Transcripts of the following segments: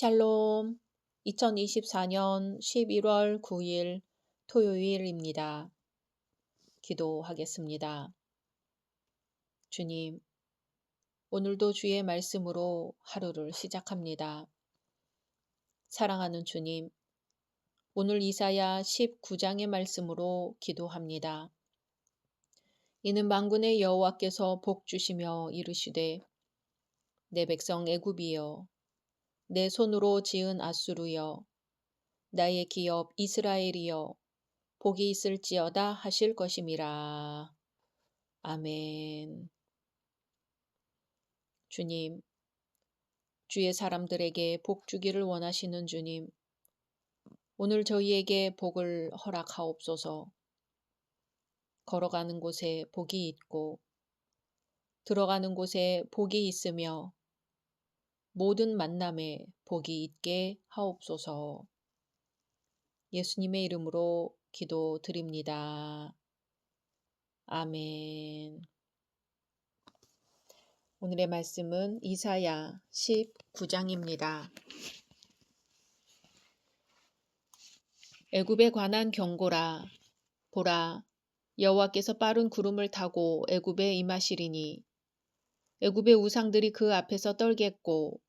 샬롬, 2024년 11월 9일 토요일입니다. 기도하겠습니다. 주님, 오늘도 주의 말씀으로 하루를 시작합니다. 사랑하는 주님, 오늘 이사야 19장의 말씀으로 기도합니다. 이는 만군의 여호와께서 복 주시며 이르시되 내 백성 애굽이여 내 손으로 지은 앗수르여 나의 기업 이스라엘이여 복이 있을지어다 하실 것임이라. 아멘. 주님, 주의 사람들에게 복 주기를 원하시는 주님, 오늘 저희에게 복을 허락하옵소서. 걸어가는 곳에 복이 있고 들어가는 곳에 복이 있으며 모든 만남에 복이 있게 하옵소서. 예수님의 이름으로 기도드립니다. 아멘. 오늘의 말씀은 이사야 19장입니다. 애굽에 관한 경고라. 보라, 여호와께서 빠른 구름을 타고 애굽에 임하시리니 애굽의 우상들이 그 앞에서 떨겠고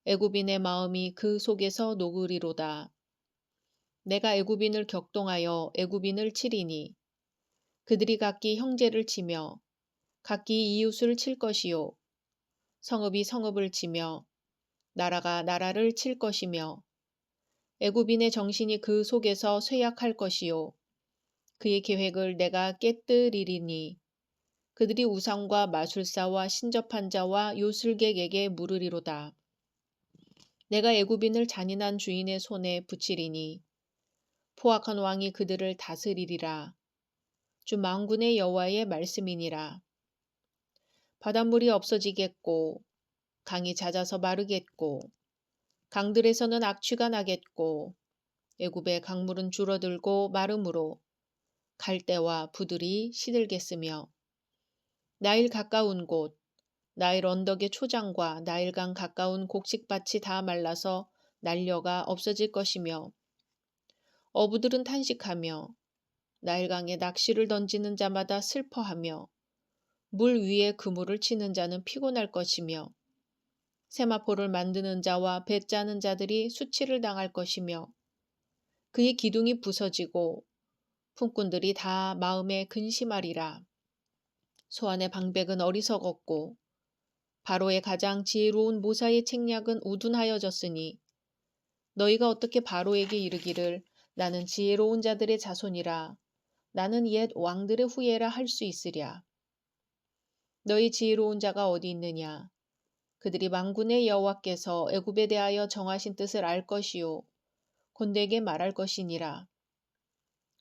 애굽인의 마음이 그 속에서 녹으리로다. 내가 애굽인을 격동하여 애굽인을 치리니 그들이 각기 형제를 치며 각기 이웃을 칠 것이요 성읍이 성읍을 치며 나라가 나라를 칠 것이며 애굽인의 정신이 그 속에서 쇠약할 것이요 그의 계획을 내가 깨뜨리리니 그들이 우상과 마술사와 신접한 자와 요술객에게 물으리로다. 내가 애굽인을 잔인한 주인의 손에 붙이리니 포악한 왕이 그들을 다스리리라. 주 만군의 여호와의 말씀이니라. 바닷물이 없어지겠고 강이 잦아서 마르겠고 강들에서는 악취가 나겠고 애굽의 강물은 줄어들고 마름으로 갈대와 부들이 시들겠으며 나일 가까운 곳 나일 언덕의 초장과 나일강 가까운 곡식밭이 다 말라서 날려가 없어질 것이며 어부들은 탄식하며 나일강에 낚시를 던지는 자마다 슬퍼하며 물 위에 그물을 치는 자는 피곤할 것이며 세마포를 만드는 자와 배 짜는 자들이 수치를 당할 것이며 그의 기둥이 부서지고 품꾼들이 다 마음에 근심하리라. 소안의 방백은 어리석었고 바로의 가장 지혜로운 모사의 책략은 우둔하여졌으니 너희가 어떻게 바로에게 이르기를 나는 지혜로운 자들의 자손이라 나는 옛 왕들의 후예라 할 수 있으랴. 너희 지혜로운 자가 어디 있느냐? 그들이 만군의 여호와께서 애굽에 대하여 정하신 뜻을 알 것이요 곤대에게 말할 것이니라.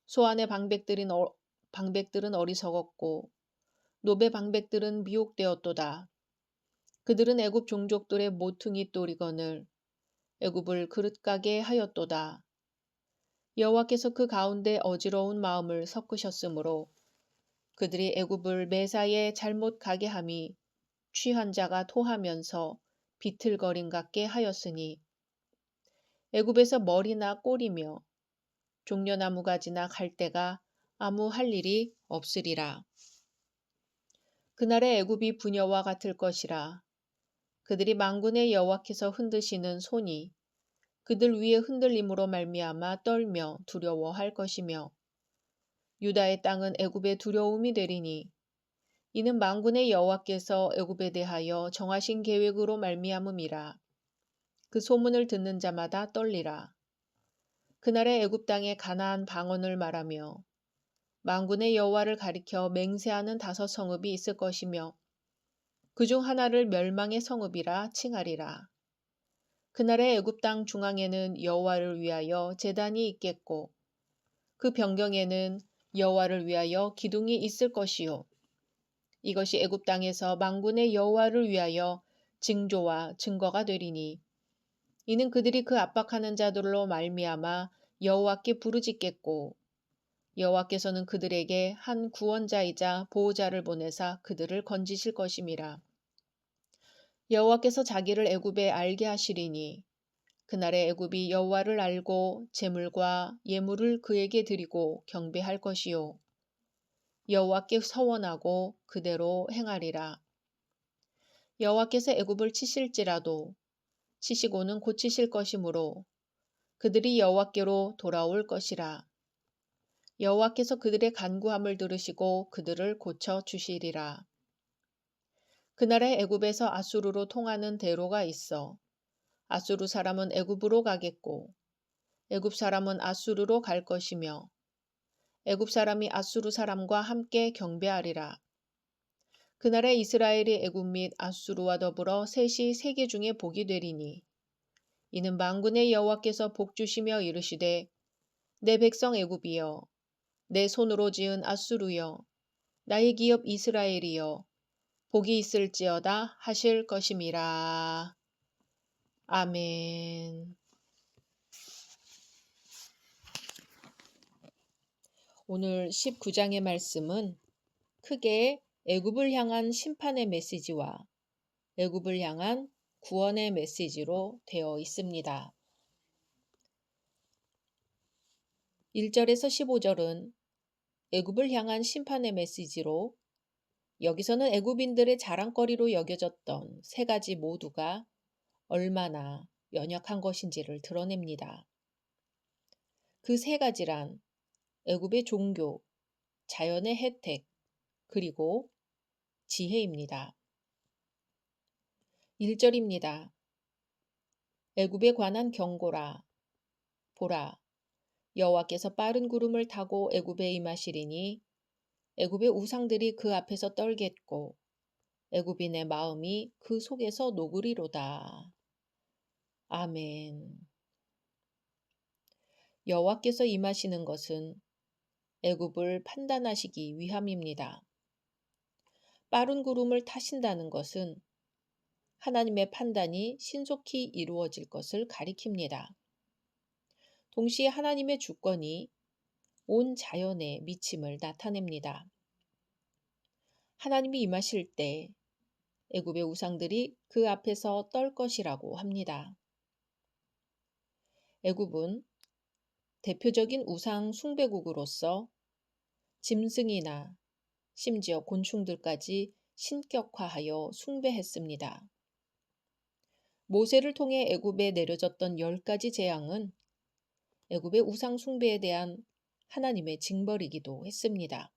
소안의 방백들은 어리석었고 노베 방백들은 미혹되었도다. 그들은 애굽 종족들의 모퉁이 또리건을 애굽을 그릇가게 하였도다. 여호와께서 그 가운데 어지러운 마음을 섞으셨으므로 그들이 애굽을 매사에 잘못 가게 함이 취한 자가 토하면서 비틀거림 같게 하였으니 애굽에서 머리나 꼬리며 종려나무 가지나 갈대가 아무 할 일이 없으리라. 그날의 애굽이 부녀와 같을 것이라. 그들이 만군의 여호와께서 흔드시는 손이 그들 위에 흔들림으로 말미암아 떨며 두려워할 것이며 유다의 땅은 애굽의 두려움이 되리니 이는 만군의 여호와께서 애굽에 대하여 정하신 계획으로 말미암음이라. 그 소문을 듣는 자마다 떨리라. 그날의 애굽 땅에 가나안 방언을 말하며 만군의 여호와를 가리켜 맹세하는 5 성읍이 있을 것이며 그중 하나를 멸망의 성읍이라 칭하리라. 그날의 애굽 땅 중앙에는 여호와를 위하여 제단이 있겠고 그 변경에는 여호와를 위하여 기둥이 있을 것이요 이것이 애굽 땅에서 만군의 여호와를 위하여 징조와 증거가 되리니 이는 그들이 그 압박하는 자들로 말미암아 여호와께 부르짖겠고 여호와께서는 그들에게 한 구원자이자 보호자를 보내사 그들을 건지실 것임이라. 여호와께서 자기를 애굽에 알게 하시리니 그날에 애굽이 여호와를 알고 제물과 예물을 그에게 드리고 경배할 것이요 여호와께 서원하고 그대로 행하리라. 여호와께서 애굽을 치실지라도 치시고는 고치실 것이므로 그들이 여호와께로 돌아올 것이라. 여호와께서 그들의 간구함을 들으시고 그들을 고쳐 주시리라. 그날에 애굽에서 아수르로 통하는 대로가 있어 아수르 사람은 애굽으로 가겠고 애굽 사람은 아수르로 갈 것이며 애굽 사람이 아수르 사람과 함께 경배하리라. 그날에 이스라엘이 애굽 및 아수르와 더불어 셋이 세계 중에 복이 되리니 이는 만군의 여호와께서 복 주시며 이르시되 내 백성 애굽이여 내 손으로 지은 아수르여 나의 기업 이스라엘이여 복이 있을지어다 하실 것임이라. 아멘. 오늘 19장의 말씀은 크게 애굽을 향한 심판의 메시지와 애굽을 향한 구원의 메시지로 되어 있습니다. 1절에서 15절은 애굽을 향한 심판의 메시지로 여기서는 애굽인들의 자랑거리로 여겨졌던 3가지 모두가 얼마나 연약한 것인지를 드러냅니다. 그 3가지란 애굽의 종교, 자연의 혜택, 그리고 지혜입니다. 1절입니다. 애굽에 관한 경고라. 보라, 여호와께서 빠른 구름을 타고 애굽에 임하시리니 애굽의 우상들이 그 앞에서 떨겠고 애굽인의 마음이 그 속에서 녹으리로다. 아멘. 여호와께서 임하시는 것은 애굽을 판단하시기 위함입니다. 빠른 구름을 타신다는 것은 하나님의 판단이 신속히 이루어질 것을 가리킵니다. 동시에 하나님의 주권이 온 자연에 미침을 나타냅니다. 하나님이 임하실 때 애굽의 우상들이 그 앞에서 떨 것이라고 합니다. 애굽은 대표적인 우상 숭배국으로서 짐승이나 심지어 곤충들까지 신격화하여 숭배했습니다. 모세를 통해 애굽에 내려졌던 10가지 재앙은 애굽의 우상 숭배에 대한 하나님의 징벌이기도 했습니다.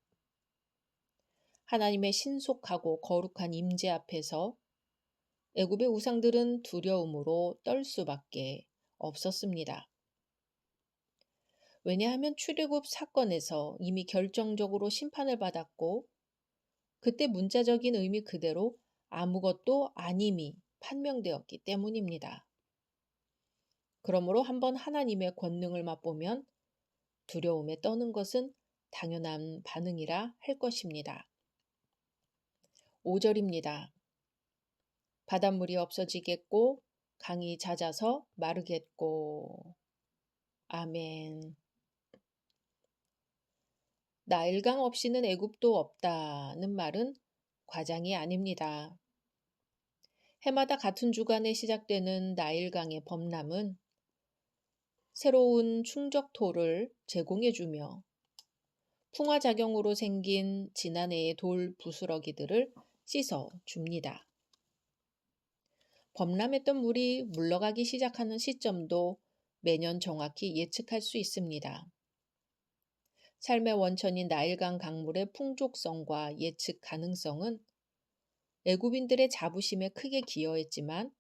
하나님의 신속하고 거룩한 임재 앞에서 애굽의 우상들은 두려움으로 떨 수밖에 없었습니다. 왜냐하면 출애굽 사건에서 이미 결정적으로 심판을 받았고 그때 문자적인 의미 그대로 아무것도 아님이 판명되었기 때문입니다. 그러므로 한번 하나님의 권능을 맛보면 두려움에 떠는 것은 당연한 반응이라 할 것입니다. 5절입니다. 바닷물이 없어지겠고 강이 잦아서 마르겠고. 아멘. 나일강 없이는 애굽도 없다는 말은 과장이 아닙니다. 해마다 같은 주간에 시작되는 나일강의 범람은 새로운 충적토를 제공해주며 풍화작용으로 생긴 지난해의 돌 부스러기들을 씻어줍니다. 범람했던 물이 물러가기 시작하는 시점도 매년 정확히 예측할 수 있습니다. 삶의 원천인 나일강 강물의 풍족성과 예측 가능성은 애굽인들의 자부심에 크게 기여했지만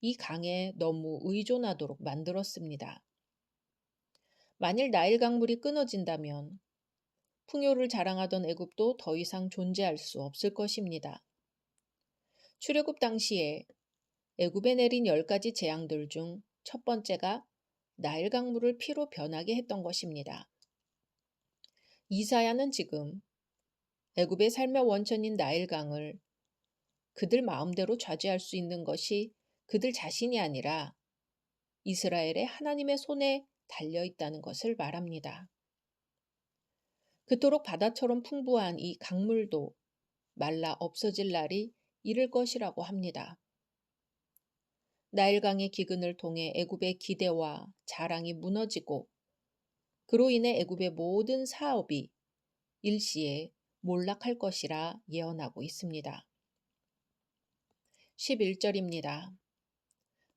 이 강에 너무 의존하도록 만들었습니다. 만일 나일 강물이 끊어진다면 풍요를 자랑하던 애굽도 더 이상 존재할 수 없을 것입니다. 출애굽 당시에 애굽에 내린 10가지 재앙들 중 첫 번째가 나일 강물을 피로 변하게 했던 것입니다. 이사야는 지금 애굽의 삶의 원천인 나일강을 그들 마음대로 좌지할 수 있는 것이 그들 자신이 아니라 이스라엘의 하나님의 손에 달려 있다는 것을 말합니다. 그토록 바다처럼 풍부한 이 강물도 말라 없어질 날이 이를 것이라고 합니다. 나일강의 기근을 통해 애굽의 기대와 자랑이 무너지고 그로 인해 애굽의 모든 사업이 일시에 몰락할 것이라 예언하고 있습니다. 11절입니다.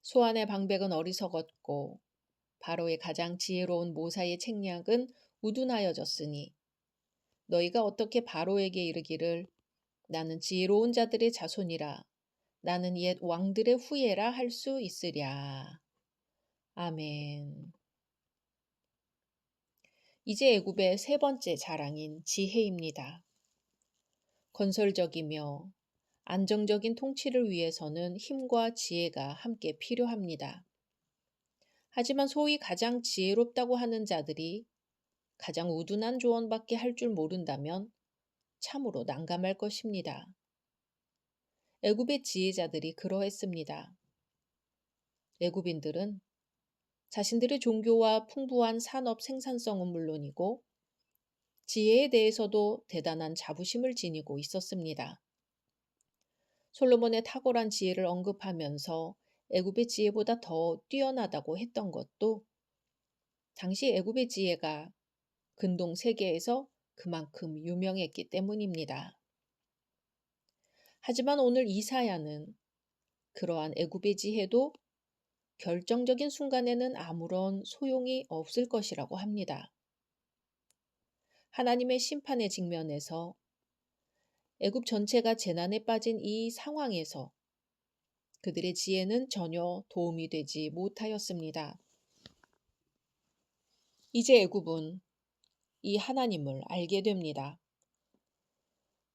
소안의 방백은 어리석었고 바로의 가장 지혜로운 모사의 책략은 우둔하여졌으니 너희가 어떻게 바로에게 이르기를 나는 지혜로운 자들의 자손이라 나는 옛 왕들의 후예라 할 수 있으랴. 아멘. 이제 애굽의 세 번째 자랑인 지혜입니다. 건설적이며 안정적인 통치를 위해서는 힘과 지혜가 함께 필요합니다. 하지만 소위 가장 지혜롭다고 하는 자들이 가장 우둔한 조언밖에 할 줄 모른다면 참으로 난감할 것입니다. 애굽의 지혜자들이 그러했습니다. 애굽인들은 자신들의 종교와 풍부한 산업 생산성은 물론이고 지혜에 대해서도 대단한 자부심을 지니고 있었습니다. 솔로몬의 탁월한 지혜를 언급하면서 애굽의 지혜보다 더 뛰어나다고 했던 것도 당시 애굽의 지혜가 근동 세계에서 그만큼 유명했기 때문입니다. 하지만 오늘 이사야는 그러한 애굽의 지혜도 결정적인 순간에는 아무런 소용이 없을 것이라고 합니다. 하나님의 심판의 직면에서 애굽 전체가 재난에 빠진 이 상황에서 그들의 지혜는 전혀 도움이 되지 못하였습니다. 이제 애굽은 이 하나님을 알게 됩니다.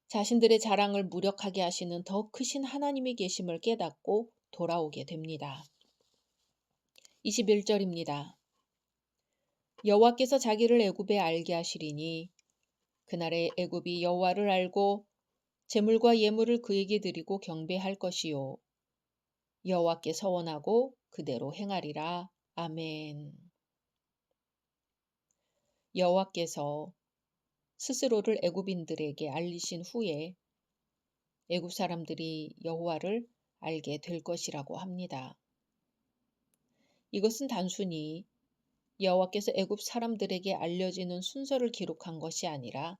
자신들의 자랑을 무력하게 하시는 더 크신 하나님이 계심을 깨닫고 돌아오게 됩니다. 21절입니다. 여호와께서 자기를 애굽에 알게 하시리니 그날에 애굽이 여호와를 알고 제물과 예물을 그에게 드리고 경배할 것이요 여호와께 서원하고 그대로 행하리라. 아멘. 여호와께서 스스로를 애굽인들에게 알리신 후에 애굽 사람들이 여호와를 알게 될 것이라고 합니다. 이것은 단순히 여호와께서 애굽 사람들에게 알려지는 순서를 기록한 것이 아니라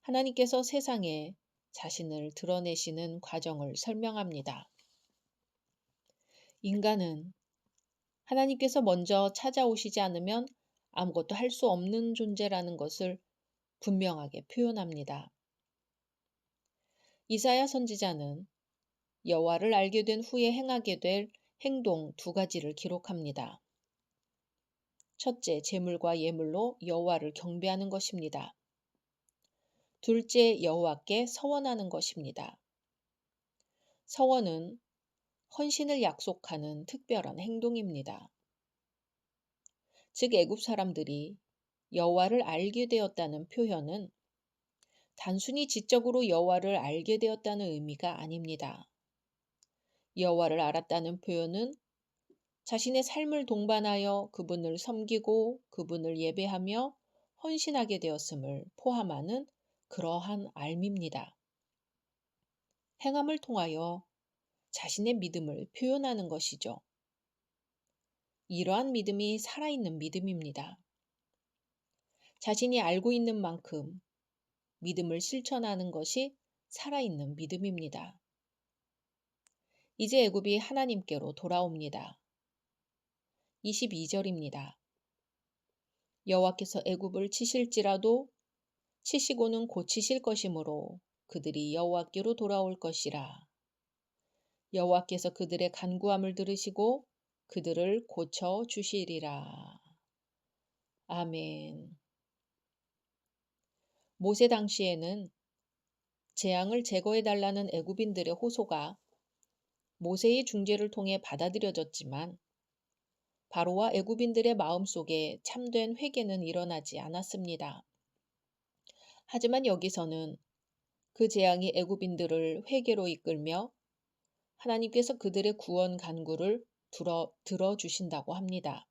하나님께서 세상에 자신을 드러내시는 과정을 설명합니다. 인간은 하나님께서 먼저 찾아오시지 않으면 아무것도 할 수 없는 존재라는 것을 분명하게 표현합니다. 이사야 선지자는 여호와를 알게 된 후에 행하게 될 행동 2가지를 기록합니다. 첫째, 제물과 예물로 여호와를 경배하는 것입니다. 둘째, 여호와께 서원하는 것입니다. 서원은 헌신을 약속하는 특별한 행동입니다. 즉 애굽 사람들이 여호와를 알게 되었다는 표현은 단순히 지적으로 여호와를 알게 되었다는 의미가 아닙니다. 여호와를 알았다는 표현은 자신의 삶을 동반하여 그분을 섬기고 그분을 예배하며 헌신하게 되었음을 포함하는 그러한 알미입니다. 행함을 통하여 자신의 믿음을 표현하는 것이죠. 이러한 믿음이 살아있는 믿음입니다. 자신이 알고 있는 만큼 믿음을 실천하는 것이 살아있는 믿음입니다. 이제 애굽이 하나님께로 돌아옵니다. 22절입니다. 여호와께서 애굽을 치실지라도 치시고는 고치실 것이므로 그들이 여호와께로 돌아올 것이라. 여호와께서 그들의 간구함을 들으시고 그들을 고쳐 주시리라. 아멘. 모세 당시에는 재앙을 제거해달라는 애굽인들의 호소가 모세의 중재를 통해 받아들여졌지만 바로와 애굽인들의 마음속에 참된 회개는 일어나지 않았습니다. 하지만 여기서는 그 재앙이 애굽인들을 회개로 이끌며 하나님께서 그들의 구원 간구를 들어주신다고 합니다.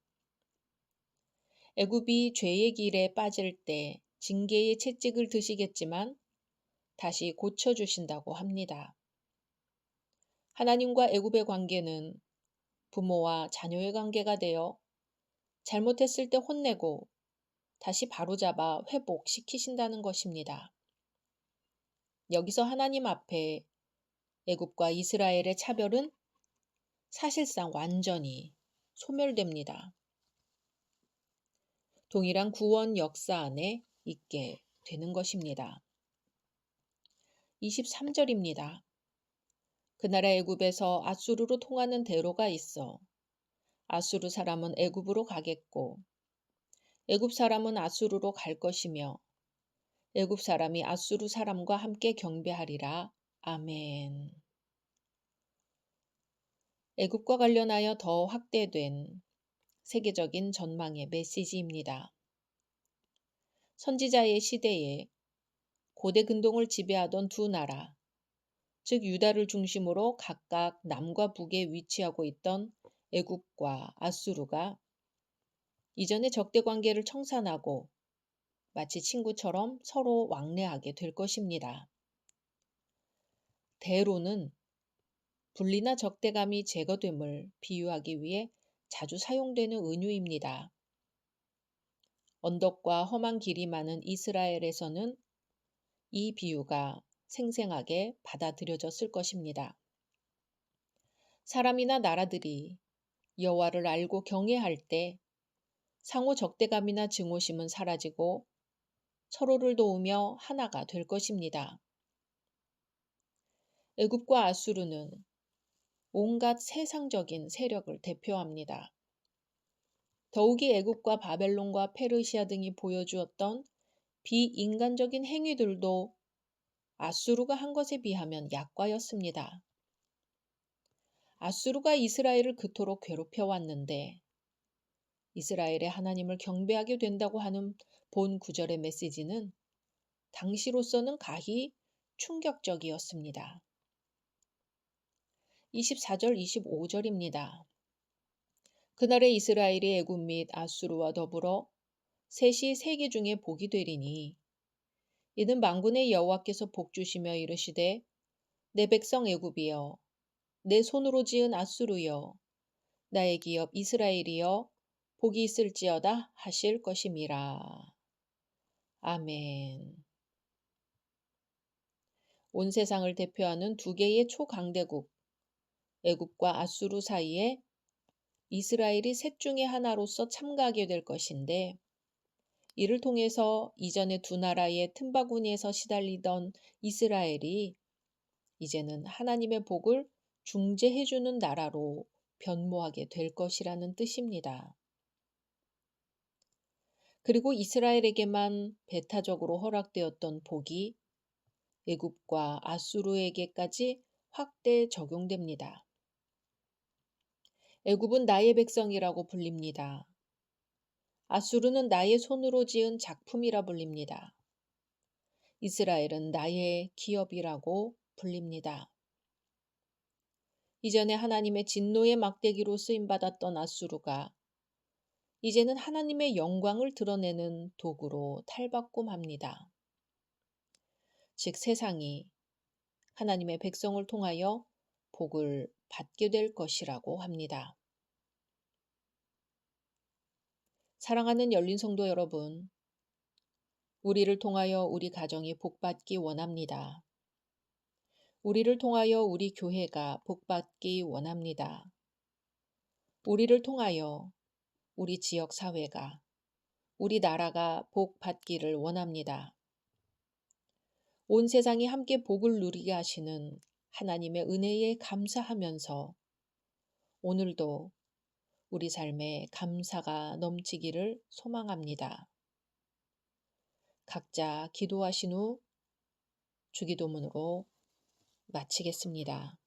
애굽이 죄의 길에 빠질 때 징계의 채찍을 드시겠지만 다시 고쳐주신다고 합니다. 하나님과 애굽의 관계는 부모와 자녀의 관계가 되어 잘못했을 때 혼내고 다시 바로잡아 회복시키신다는 것입니다. 여기서 하나님 앞에 애굽과 이스라엘의 차별은 사실상 완전히 소멸됩니다. 동일한 구원 역사 안에 있게 되는 것입니다. 23절입니다. 그 나라 애굽에서 아수르로 통하는 대로가 있어 아수르 사람은 애굽으로 가겠고 애굽 사람은 아수르로 갈 것이며 애굽 사람이 아수르 사람과 함께 경배하리라. 아멘. 애굽과 관련하여 더 확대된 세계적인 전망의 메시지입니다. 선지자의 시대에 고대 근동을 지배하던 두 나라, 즉 유다를 중심으로 각각 남과 북에 위치하고 있던 애굽과 아수르가 이전의 적대 관계를 청산하고 마치 친구처럼 서로 왕래하게 될 것입니다. 대로는 분리나 적대감이 제거됨을 비유하기 위해 자주 사용되는 은유입니다. 언덕과 험한 길이 많은 이스라엘에서는 이 비유가 생생하게 받아들여졌을 것입니다. 사람이나 나라들이 여호와를 알고 경외할 때 상호 적대감이나 증오심은 사라지고 서로를 도우며 하나가 될 것입니다. 애굽과 아수르는 온갖 세상적인 세력을 대표합니다. 더욱이 애굽과 바벨론과 페르시아 등이 보여주었던 비인간적인 행위들도 아수르가 한 것에 비하면 약과였습니다. 아수르가 이스라엘을 그토록 괴롭혀 왔는데 이스라엘의 하나님을 경배하게 된다고 하는 본 구절의 메시지는 당시로서는 가히 충격적이었습니다. 24절 25절입니다. 그날에 이스라엘이 애굽 및 아수르와 더불어 셋이 세계 중에 복이 되리니 이는 만군의 여호와께서 복 주시며 이르시되 내 백성 애굽이여 내 손으로 지은 아수르여 나의 기업 이스라엘이여 복이 있을지어다 하실 것임이라. 아멘. 온 세상을 대표하는 두 개의 초강대국 애굽과 아수르 사이에 이스라엘이 셋 중의 하나로서 참가하게 될 것인데 이를 통해서 이전의 두 나라의 틈바구니에서 시달리던 이스라엘이 이제는 하나님의 복을 중재해주는 나라로 변모하게 될 것이라는 뜻입니다. 그리고 이스라엘에게만 배타적으로 허락되었던 복이 애굽과 아수르에게까지 확대 적용됩니다. 애굽은 나의 백성이라고 불립니다. 아수르는 나의 손으로 지은 작품이라 불립니다. 이스라엘은 나의 기업이라고 불립니다. 이전에 하나님의 진노의 막대기로 쓰임받았던 아수르가 이제는 하나님의 영광을 드러내는 도구로 탈바꿈합니다. 즉 세상이 하나님의 백성을 통하여 복을 받게 될 것이라고 합니다. 사랑하는 열린 성도 여러분, 우리를 통하여 우리 가정이 복받기 원합니다. 우리를 통하여 우리 교회가 복받기 원합니다. 우리를 통하여 우리 지역 사회가, 우리 나라가 복받기를 원합니다. 온 세상이 함께 복을 누리게 하시는 하나님의 은혜에 감사하면서 오늘도 우리 삶에 감사가 넘치기를 소망합니다. 각자 기도하신 후 주기도문으로 마치겠습니다.